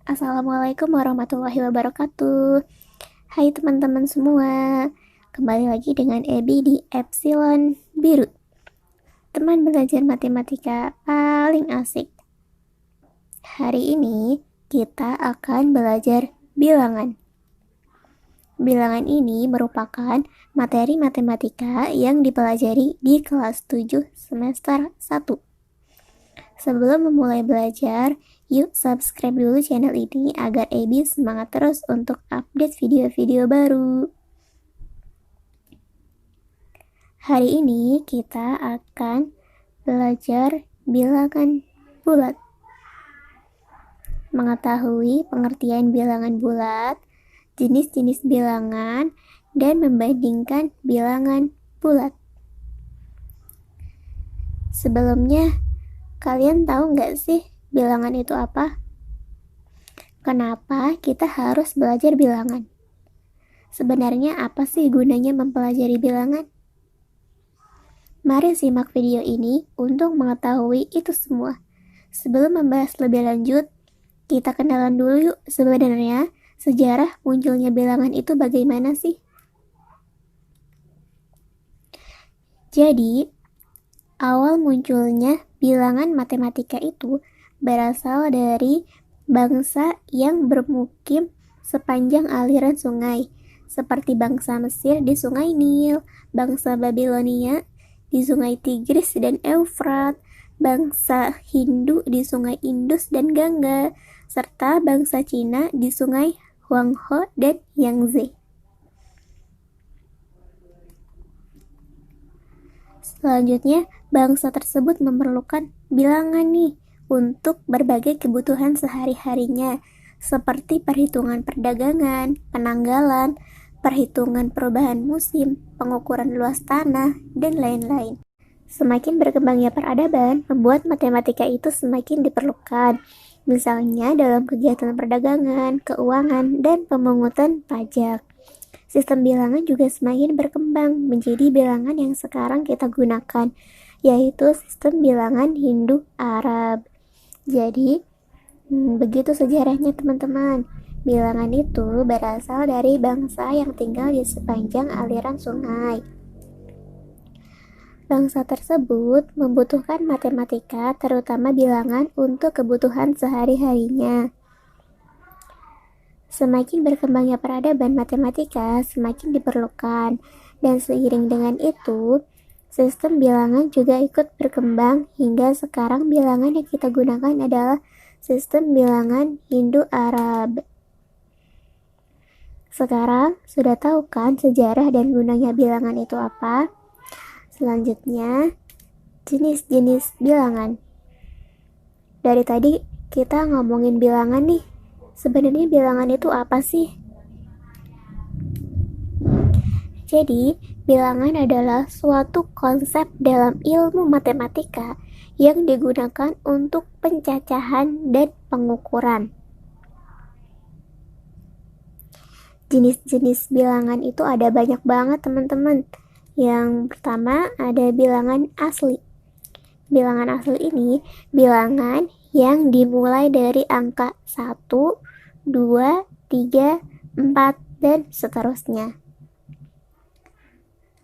Assalamualaikum warahmatullahi wabarakatuh. Hai teman-teman semua, kembali lagi dengan Ebi di Epsilon Biru, teman belajar matematika paling asik. Hari ini kita akan belajar bilangan. Bilangan ini merupakan materi matematika yang dipelajari di kelas 7 semester 1. Sebelum memulai belajar, yuk subscribe dulu channel ini agar Ebi semangat terus untuk update video-video baru. Hari ini kita akan belajar bilangan bulat. Mengetahui pengertian bilangan bulat, jenis-jenis bilangan, dan membandingkan bilangan bulat. Sebelumnya, kalian tahu nggak sih bilangan itu apa? Kenapa kita harus belajar bilangan? Sebenarnya apa sih gunanya mempelajari bilangan? Mari simak video ini untuk mengetahui itu semua. Sebelum membahas lebih lanjut, kita kenalan dulu yuk sebenarnya sejarah munculnya bilangan itu bagaimana sih? Jadi, awal munculnya bilangan matematika itu berasal dari bangsa yang bermukim sepanjang aliran sungai, seperti bangsa Mesir di Sungai Nil, bangsa Babilonia di Sungai Tigris dan Eufrat, bangsa Hindu di Sungai Indus dan Gangga, serta bangsa Cina di Sungai Huanghe dan Yangtze. Selanjutnya, bangsa tersebut memerlukan bilangan nih untuk berbagai kebutuhan sehari-harinya, seperti perhitungan perdagangan, penanggalan, perhitungan perubahan musim, pengukuran luas tanah, dan lain-lain. Semakin berkembangnya peradaban, membuat matematika itu semakin diperlukan, misalnya dalam kegiatan perdagangan, keuangan, dan pemungutan pajak. Sistem bilangan juga semakin berkembang menjadi bilangan yang sekarang kita gunakan, yaitu sistem bilangan Hindu-Arab. Jadi, begitu sejarahnya teman-teman. Bilangan itu berasal dari bangsa yang tinggal di sepanjang aliran sungai. Bangsa tersebut membutuhkan matematika, terutama bilangan, untuk kebutuhan sehari-harinya. Semakin berkembangnya peradaban matematika, semakin diperlukan, dan seiring dengan itu, sistem bilangan juga ikut berkembang hingga sekarang bilangan yang kita gunakan adalah sistem bilangan Hindu-Arab. Sekarang sudah tahu kan sejarah dan gunanya bilangan itu apa? Selanjutnya, jenis-jenis bilangan. Dari tadi kita ngomongin bilangan nih. Sebenarnya bilangan itu apa sih? Jadi, bilangan adalah suatu konsep dalam ilmu matematika yang digunakan untuk pencacahan dan pengukuran. Jenis-jenis bilangan itu ada banyak banget teman-teman. Yang pertama ada bilangan asli. Bilangan asli ini bilangan yang dimulai dari angka 1, 2, 3, 4, dan seterusnya.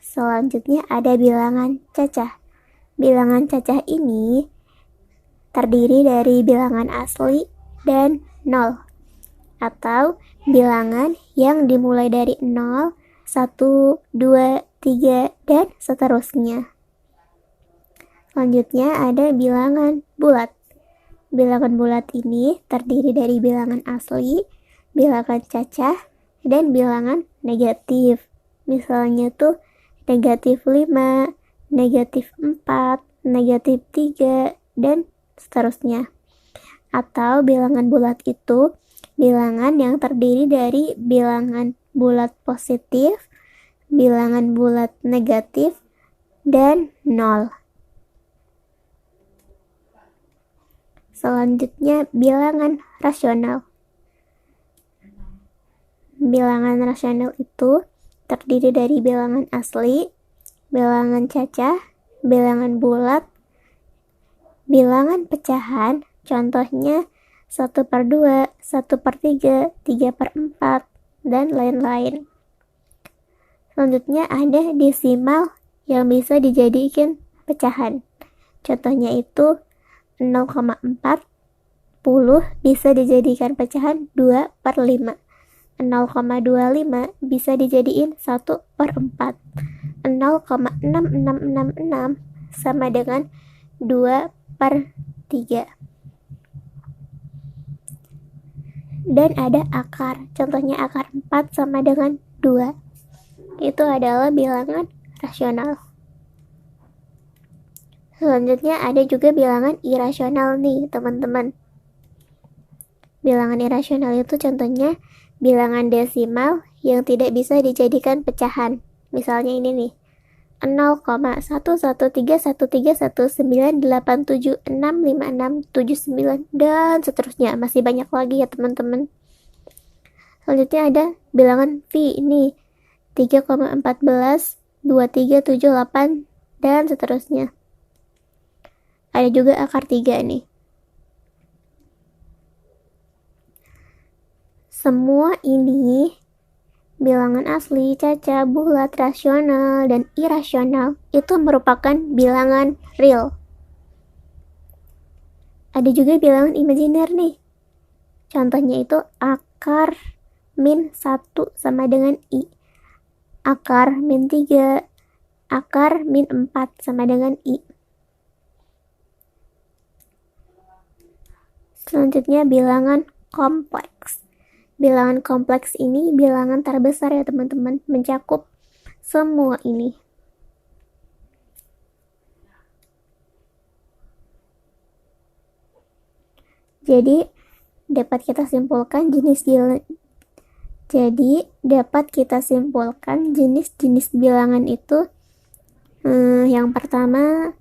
Selanjutnya ada bilangan cacah. Bilangan cacah ini terdiri dari bilangan asli dan 0, atau bilangan yang dimulai dari 0, 1, 2, 3, dan seterusnya. Selanjutnya ada bilangan bulat. Bilangan bulat ini terdiri dari bilangan asli, bilangan cacah, dan bilangan negatif. Misalnya tuh negatif 5, negatif 4, negatif 3, dan seterusnya. Atau bilangan bulat itu bilangan yang terdiri dari bilangan bulat positif, bilangan bulat negatif, dan 0. Selanjutnya bilangan rasional. Bilangan rasional itu terdiri dari bilangan asli, bilangan cacah, bilangan bulat, bilangan pecahan, contohnya 1/2, 1/3, 3/4, dan lain-lain. Selanjutnya ada desimal yang bisa dijadikan pecahan. Contohnya itu 0,40 bisa dijadikan pecahan 2/5. 0,25 bisa dijadiin 1/4. 0,6666 sama dengan 2/3. Dan ada akar. Contohnya akar 4 sama dengan 2. Itu adalah bilangan rasional. Selanjutnya ada juga bilangan irasional nih, teman-teman. Bilangan irasional itu contohnya bilangan desimal yang tidak bisa dijadikan pecahan. Misalnya ini nih, 0,1131319876659 dan seterusnya. Masih banyak lagi ya teman-teman. Selanjutnya ada bilangan V ini 3,142378 dan seterusnya. Ada juga akar 3 nih. Semua ini bilangan asli, caca, bulat, rasional, dan irasional itu merupakan bilangan real. Ada juga bilangan imajiner nih. Contohnya itu akar min 1 sama dengan I. Akar min 3, akar min 4 sama dengan I. Selanjutnya bilangan kompleks. Bilangan kompleks ini bilangan terbesar ya teman-teman, mencakup semua ini. Jadi dapat kita simpulkan jenis-jenis bilangan itu yang pertama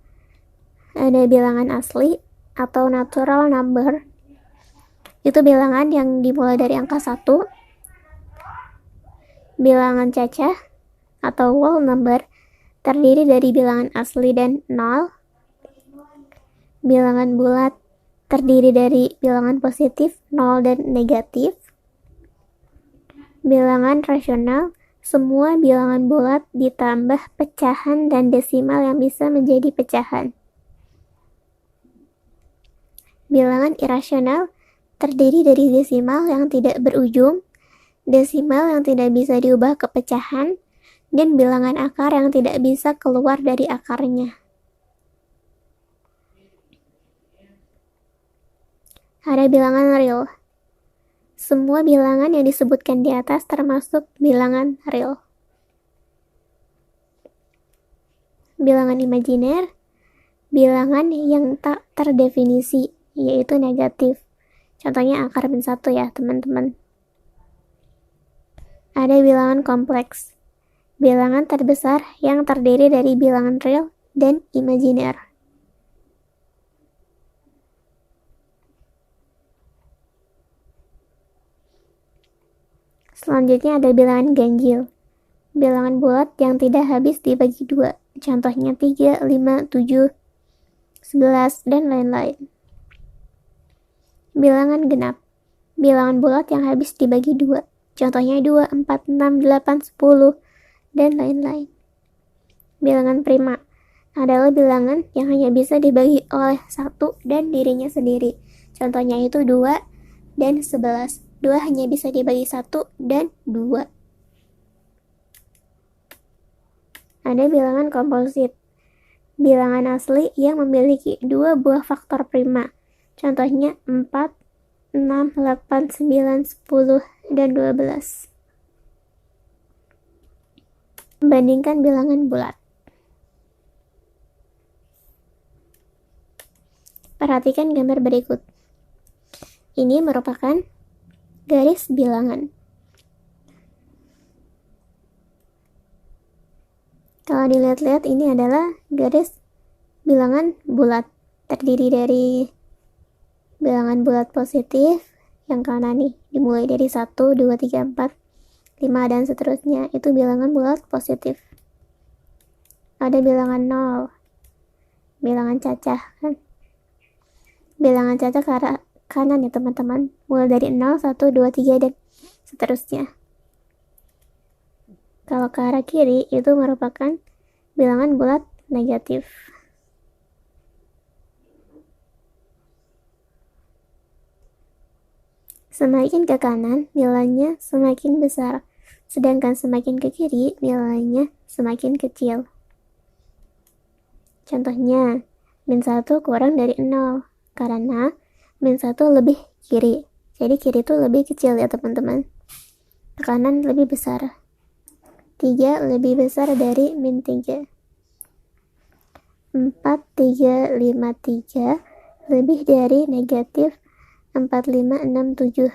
ada bilangan asli atau natural number. Itu bilangan yang dimulai dari angka 1. Bilangan cacah atau whole number terdiri dari bilangan asli dan 0. Bilangan bulat terdiri dari bilangan positif, 0 dan negatif. Bilangan rasional, semua bilangan bulat ditambah pecahan dan desimal yang bisa menjadi pecahan. Bilangan irasional terdiri dari desimal yang tidak berujung, desimal yang tidak bisa diubah ke pecahan, dan bilangan akar yang tidak bisa keluar dari akarnya. Ada bilangan real. Semua bilangan yang disebutkan di atas termasuk bilangan real. Bilangan imajiner, bilangan yang tak terdefinisi, yaitu negatif. Contohnya akar min 1 ya teman-teman. Ada bilangan kompleks. Bilangan terbesar yang terdiri dari bilangan real dan imajiner. Selanjutnya ada bilangan ganjil. Bilangan bulat yang tidak habis dibagi 2. Contohnya 3, 5, 7, 11, dan lain-lain. Bilangan genap. Bilangan bulat yang habis dibagi 2. Contohnya 2, 4, 6, 8, 10, dan lain-lain. Bilangan prima adalah bilangan yang hanya bisa dibagi oleh 1 dan dirinya sendiri. Contohnya itu 2 dan 11. 2 hanya bisa dibagi 1 dan 2. Ada bilangan komposit. Bilangan asli yang memiliki 2 buah faktor prima. Contohnya 4, 6, 8, 9, 10, dan 12. Bandingkan bilangan bulat. Perhatikan gambar berikut. Ini merupakan garis bilangan. Kalau dilihat-lihat ini adalah garis bilangan bulat. Terdiri dari bilangan bulat positif yang kanan nih, dimulai dari 1, 2, 3, 4, 5, dan seterusnya. Itu bilangan bulat positif. Ada bilangan 0, bilangan cacah kan. Bilangan cacah kanan ya teman-teman, mulai dari 0, 1, 2, 3, dan seterusnya. Kalau ke arah kiri itu merupakan bilangan bulat negatif. Semakin ke kanan, nilainya semakin besar, sedangkan semakin ke kiri, nilainya semakin kecil. Contohnya, min 1 kurang dari 0, karena min 1 lebih kiri. Jadi kiri itu lebih kecil ya teman-teman. Kanan lebih besar. 3 lebih besar dari min 3. 4, 3, 5, 3 lebih dari negatif 4, 5, 6, 7.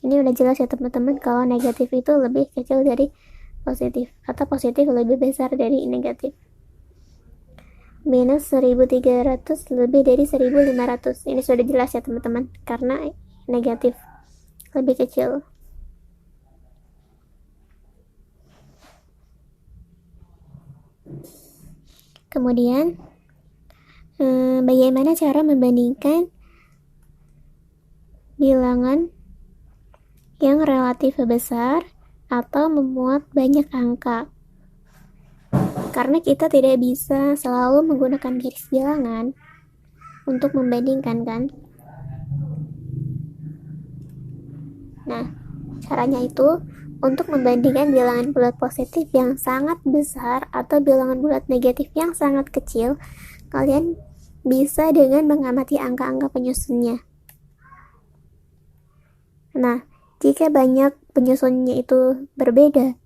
Ini udah jelas ya teman-teman kalau negatif itu lebih kecil dari positif, atau positif lebih besar dari negatif. Minus 1300 lebih dari 1500. Ini sudah jelas ya teman-teman, karena negatif lebih kecil. Kemudian bagaimana cara membandingkan bilangan yang relatif besar atau memuat banyak angka? Karena kita tidak bisa selalu menggunakan garis bilangan untuk membandingkan kan. Nah, caranya itu untuk membandingkan bilangan bulat positif yang sangat besar atau bilangan bulat negatif yang sangat kecil, kalian bisa dengan mengamati angka-angka penyusunnya. Nah, jika banyak penyusunnya itu berbeda,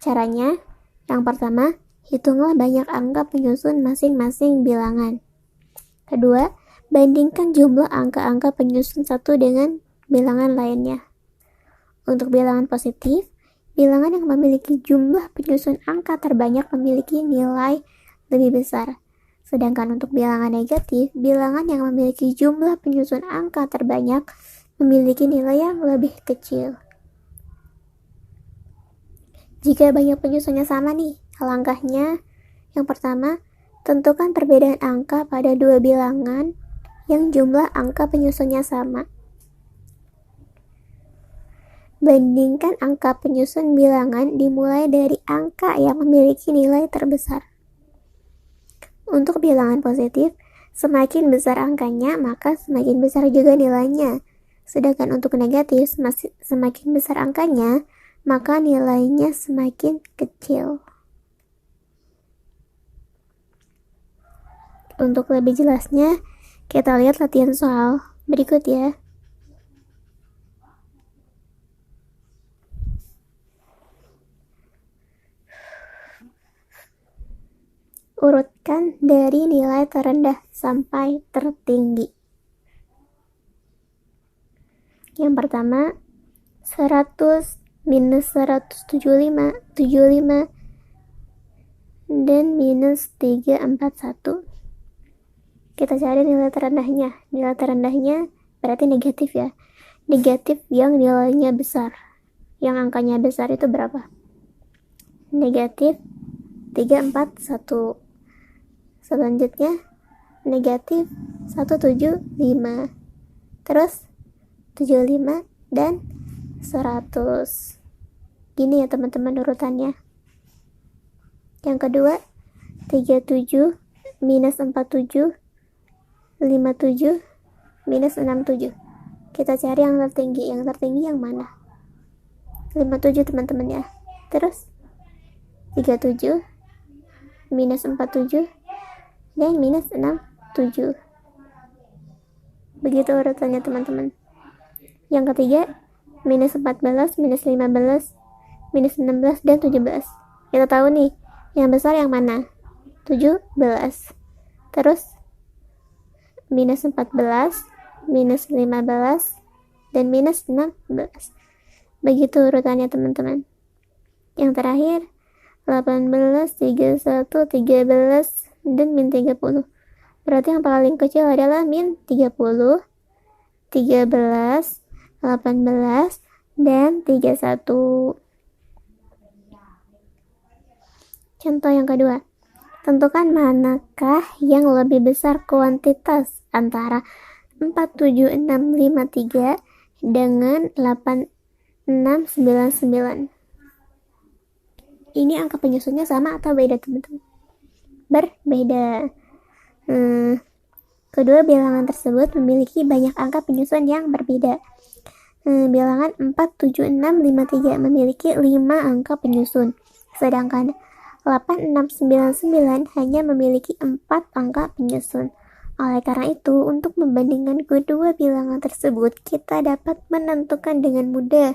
caranya yang pertama, hitunglah banyak angka penyusun masing-masing bilangan. Kedua, bandingkan jumlah angka-angka penyusun satu dengan bilangan lainnya. Untuk bilangan positif, bilangan yang memiliki jumlah penyusun angka terbanyak memiliki nilai lebih besar. Sedangkan untuk bilangan negatif, bilangan yang memiliki jumlah penyusun angka terbanyak memiliki nilai yang lebih kecil. Jika banyak penyusunnya sama nih, langkahnya yang pertama, tentukan perbedaan angka pada dua bilangan yang jumlah angka penyusunnya sama. Bandingkan angka penyusun bilangan dimulai dari angka yang memiliki nilai terbesar. Untuk bilangan positif, semakin besar angkanya, maka semakin besar juga nilainya. Sedangkan untuk negatif, semakin besar angkanya, maka nilainya semakin kecil. Untuk lebih jelasnya, kita lihat latihan soal berikut ya. Urutkan dari nilai terendah sampai tertinggi. Yang pertama, 100 minus 175, 75, dan minus 341. Kita cari nilai terendahnya. Nilai terendahnya berarti negatif ya. Negatif yang nilainya besar. Yang angkanya besar itu berapa? Negatif 341. Selanjutnya negatif 175, terus 75 dan 100. Gini ya teman-teman urutannya. Yang kedua 37 minus 47, 57 minus 67. Kita cari yang tertinggi. Yang tertinggi yang mana? 57 teman-teman ya. Terus 37 minus 47 dan minus 67. Begitu urutannya teman-teman. Yang ketiga, minus 14, minus 15, minus 16, dan 17. Kita tahu nih, yang besar yang mana? 17. Terus, minus 14, minus 15, dan minus 16. Begitu urutannya teman-teman. Yang terakhir, 18, 31, 13, dan min 30. Berarti yang paling kecil adalah min 30, 13, 18, dan 31. Contoh yang kedua, tentukan manakah yang lebih besar kuantitas antara 47653 dengan 8699. Ini angka penyusunnya sama atau beda, teman-teman? Berbeda. Kedua bilangan tersebut memiliki banyak angka penyusun yang berbeda. Bilangan 47653 memiliki 5 angka penyusun, sedangkan 8699 hanya memiliki 4 angka penyusun. Oleh karena itu, untuk membandingkan kedua bilangan tersebut, kita dapat menentukan dengan mudah,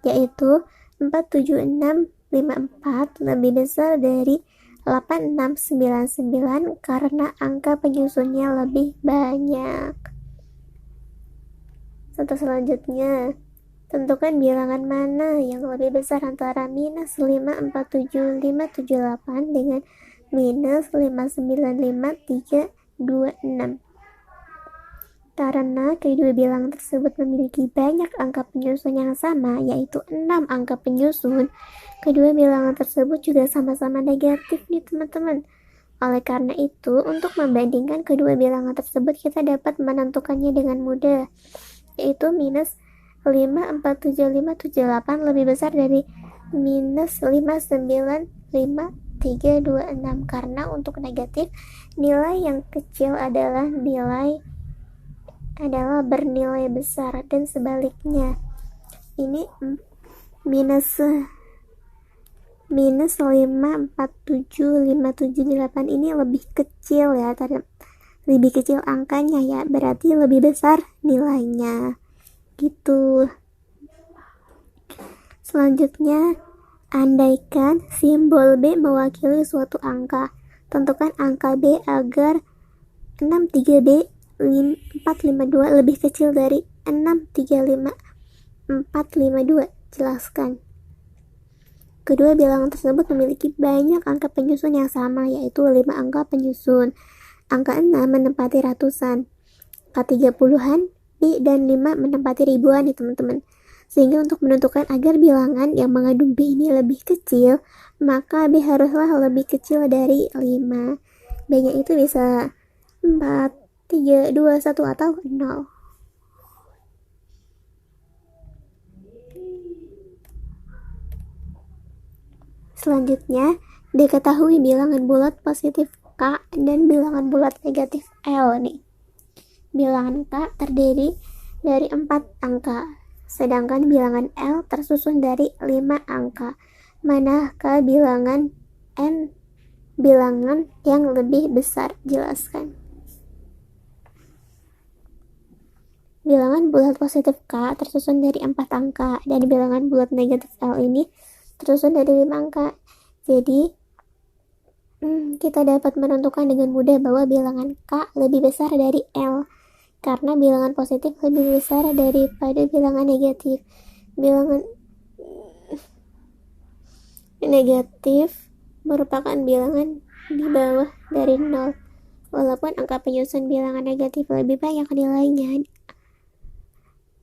yaitu 47654 lebih besar dari 8699 karena angka penyusunnya lebih banyak. Contoh selanjutnya, tentukan bilangan mana yang lebih besar antara minus 547578 dengan minus 5955326. Karena kedua bilangan tersebut memiliki banyak angka penyusun yang sama, yaitu 6 angka penyusun, kedua bilangan tersebut juga sama-sama negatif nih, teman-teman. Oleh karena itu, untuk membandingkan kedua bilangan tersebut, kita dapat menentukannya dengan mudah, yaitu minus 547578 lebih besar dari minus 5955326. Karena untuk negatif, nilai yang kecil adalah bernilai besar, dan sebaliknya. Ini minus 5475778 ini lebih kecil ya, lebih kecil angkanya ya, berarti lebih besar nilainya gitu. Selanjutnya, andaikan simbol B mewakili suatu angka, tentukan angka B agar 63B 452 lebih kecil dari 635452. Jelaskan. Kedua bilangan tersebut memiliki banyak angka penyusun yang sama, yaitu 5 angka penyusun. Angka 6 menempati ratusan, angka 30-an, B dan 5 menempati ribuan nih, teman-teman. Sehingga untuk menentukan agar bilangan yang mengandung B ini lebih kecil, maka B haruslah lebih kecil dari 5. B-nya itu bisa 4, 3, 2, 1 atau 0. Selanjutnya, diketahui bilangan bulat positif K dan bilangan bulat negatif L nih. Bilangan K terdiri dari 4 angka, sedangkan bilangan L tersusun dari 5 angka. Manakah bilangan N bilangan yang lebih besar? Jelaskan. Bilangan bulat positif K tersusun dari 4 angka, dan bilangan bulat negatif L ini tersusun dari 5 angka. Jadi, kita dapat menentukan dengan mudah bahwa bilangan K lebih besar dari L, karena bilangan positif lebih besar daripada bilangan negatif. Bilangan negatif merupakan bilangan di bawah dari 0. Walaupun angka penyusun bilangan negatif lebih banyak nilainya,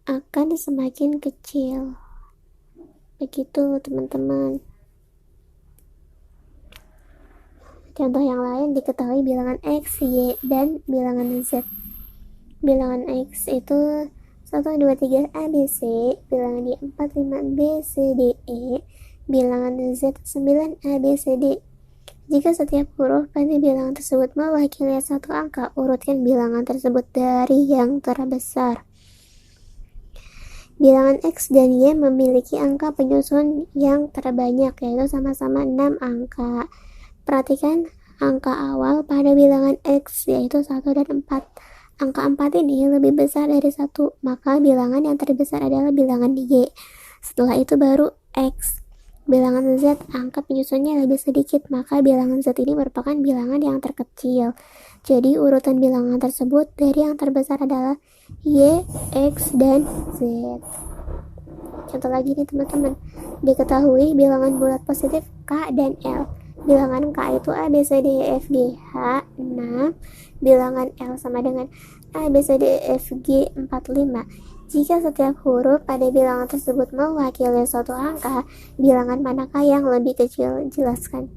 akan semakin kecil. Begitu, teman-teman. Contoh yang lain, diketahui bilangan X, Y, dan bilangan Z. Bilangan X itu 1, 2, 3, A, B, C. Bilangan Y 4, 5, B, C, D, E. Bilangan Z 9, A, B, C, D. Jika setiap huruf pada bilangan tersebut mewakili satu angka, urutkan bilangan tersebut dari yang terbesar. Bilangan X dan Y memiliki angka penyusun yang terbanyak, yaitu sama-sama 6 angka. Perhatikan angka awal pada bilangan X, yaitu 1 dan 4. Angka 4 ini lebih besar dari 1, maka bilangan yang terbesar adalah bilangan Y. Setelah itu baru X. Bilangan Z, angka penyusunnya lebih sedikit, maka bilangan Z ini merupakan bilangan yang terkecil. Jadi urutan bilangan tersebut dari yang terbesar adalah Y, X, dan Z. Contoh lagi nih, teman-teman. Diketahui bilangan bulat positif K dan L. Bilangan K itu A, B, C, D, E, F, G, H, 6. Bilangan L sama dengan A, B, C, D, E, F, G, 4, 5. Jika setiap huruf pada bilangan tersebut mewakili suatu angka, bilangan manakah yang lebih kecil? Jelaskan.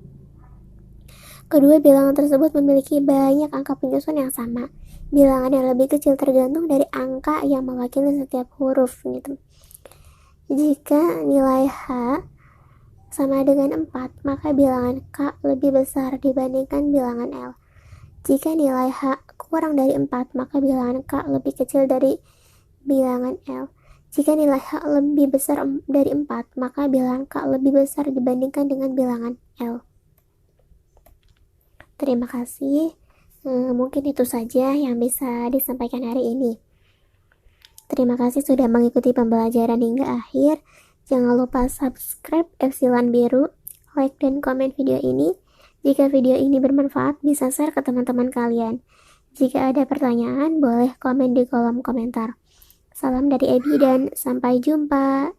Kedua bilangan tersebut memiliki banyak angka penyusun yang sama, bilangan yang lebih kecil tergantung dari angka yang mewakili setiap huruf gitu. Jika nilai H sama dengan 4, maka bilangan K lebih besar dibandingkan bilangan L. Jika nilai H kurang dari 4, maka bilangan K lebih kecil dari bilangan L. Jika nilai H lebih besar dari 4, maka bilangan K lebih besar dibandingkan dengan bilangan L. Terima kasih. Mungkin itu saja yang bisa disampaikan hari ini. Terima kasih sudah mengikuti pembelajaran hingga akhir. Jangan lupa subscribe Epsilon Biru, like dan komen video ini. Jika video ini bermanfaat, bisa share ke teman-teman kalian. Jika ada pertanyaan, boleh komen di kolom komentar. Salam dari Ebi dan sampai jumpa.